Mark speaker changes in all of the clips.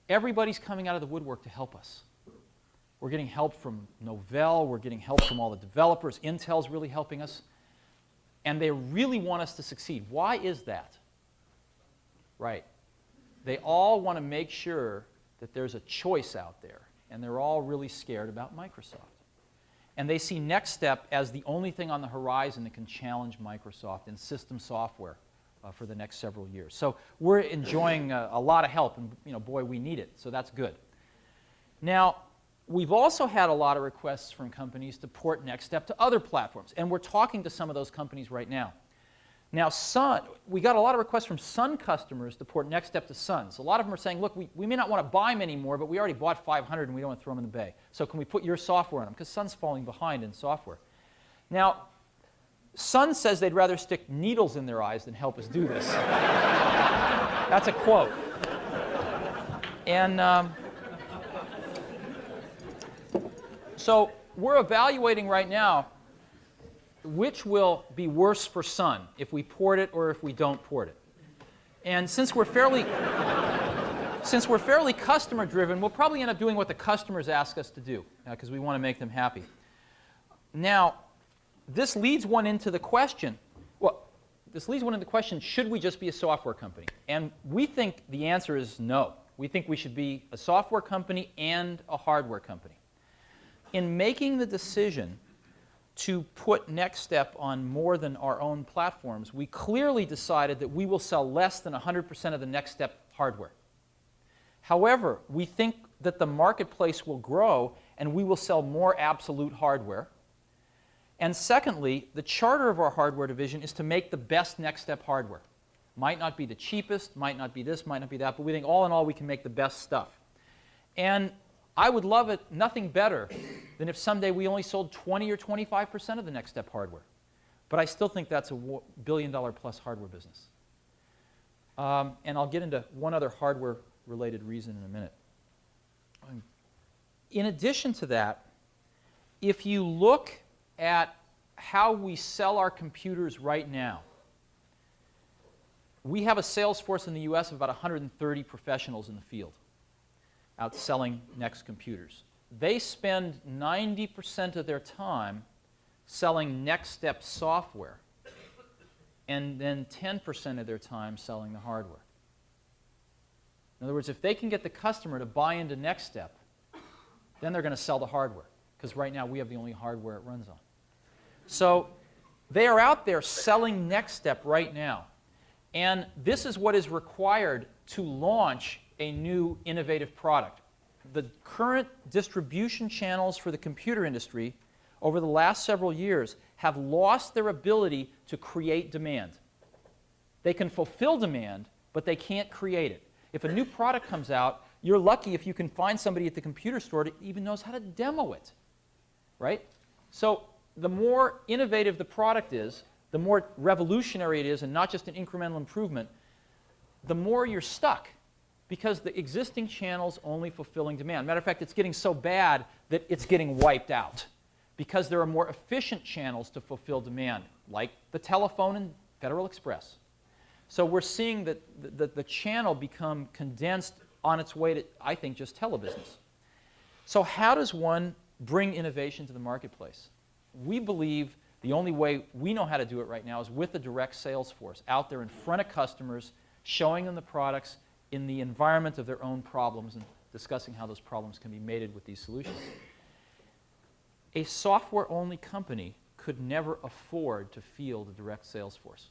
Speaker 1: Everybody's coming out of the woodwork to help us. We're getting help from Novell. We're getting help from all the developers. Intel's really helping us. And they really want us to succeed. Why is that? Right. They all want to make sure that there's a choice out there. And they're all really scared about Microsoft. And they see NextStep as the only thing on the horizon that can challenge Microsoft in system software for the next several years. So we're enjoying a lot of help, and boy, we need it, so that's good. Now, we've also had a lot of requests from companies to port NextStep to other platforms, and we're talking to some of those companies right now. Now, we got a lot of requests from Sun customers to port NextStep to Sun. So a lot of them are saying, look, we may not want to buy them anymore, but we already bought 500 and we don't want to throw them in the bay. So can we put your software on them? Because Sun's falling behind in software. Now, Sun says they'd rather stick needles in their eyes than help us do this. That's a quote. And so we're evaluating right now which will be worse for Sun, if we port it or if we don't port it. And since we're fairly customer-driven, we'll probably end up doing what the customers ask us to do, because we want to make them happy. Now, this leads one into the question, should we just be a software company? And we think the answer is no. We think we should be a software company and a hardware company. In making the decision to put NextStep on more than our own platforms, we clearly decided that we will sell less than 100% of the NextStep hardware. However, we think that the marketplace will grow and we will sell more absolute hardware. And secondly, the charter of our hardware division is to make the best NextStep hardware. Might not be the cheapest, might not be this, might not be that, but we think all in all we can make the best stuff. And I would love it nothing better than if someday we only sold 20 or 25% of the NextStep hardware. But I still think that's a billion-dollar-plus hardware business. And I'll get into one other hardware-related reason in a minute. In addition to that, if you look at how we sell our computers right now, we have a sales force in the US of about 130 professionals in the field out selling Next computers. They spend 90% of their time selling NextStep software and then 10% of their time selling the hardware. In other words, if they can get the customer to buy into NextStep, then they're going to sell the hardware, because right now we have the only hardware it runs on. So they are out there selling NextStep right now. And this is what is required to launch a new innovative product. The current distribution channels for the computer industry over the last several years have lost their ability to create demand. They can fulfill demand, but they can't create it. If a new product comes out, you're lucky if you can find somebody at the computer store that even knows how to demo it, right? So the more innovative the product is, the more revolutionary it is, and not just an incremental improvement, the more you're stuck, because the existing channel's only fulfilling demand. Matter of fact, it's getting so bad that it's getting wiped out, because there are more efficient channels to fulfill demand, like the telephone and Federal Express. So we're seeing that the channel become condensed on its way to, I think, just telebusiness. So how does one bring innovation to the marketplace? We believe the only way we know how to do it right now is with a direct sales force out there in front of customers, showing them the products in the environment of their own problems and discussing how those problems can be mated with these solutions. A software-only company could never afford to field a direct sales force.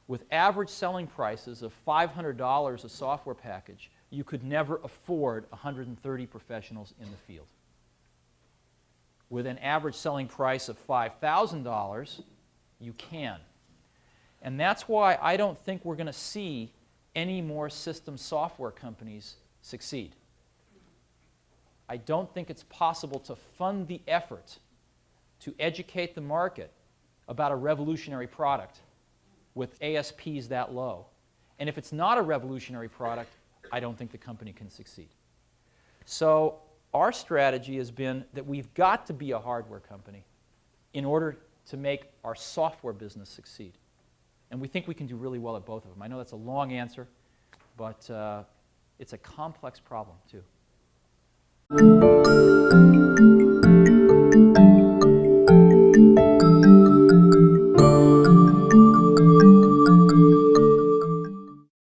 Speaker 1: With average selling prices of $500 a software package, you could never afford 130 professionals in the field. With an average selling price of $5,000, you can. And that's why I don't think we're going to see any more system software companies succeed. I don't think it's possible to fund the effort to educate the market about a revolutionary product with ASPs that low And if it's not a revolutionary product, I don't think the company can succeed. So our strategy has been that we've got to be a hardware company in order to make our software business succeed. And we think we can do really well at both of them. I know that's a long answer, but it's a complex problem, too.